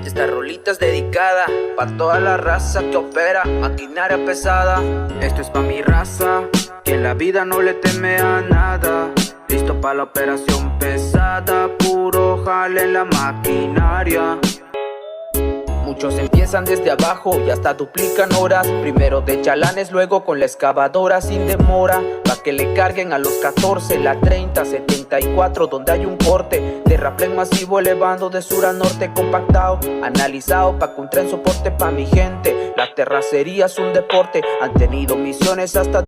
Esta rolita es dedicada pa' toda la raza que opera maquinaria pesada. Esto es pa' mi raza, que en la vida no le teme a nada. Listo pa' la operación pesada, puro jale en la maquinaria. Muchos empiezan desde abajo y hasta duplican horas. Primero de chalanes, luego con la excavadora sin demora. Pa' que le carguen a los 14, la 30, 74, donde hay un corte. Terraplén masivo elevando de sur a norte, compactado, analizado pa' que un tren soporte pa' mi gente. La terracería es un deporte, han tenido misiones hasta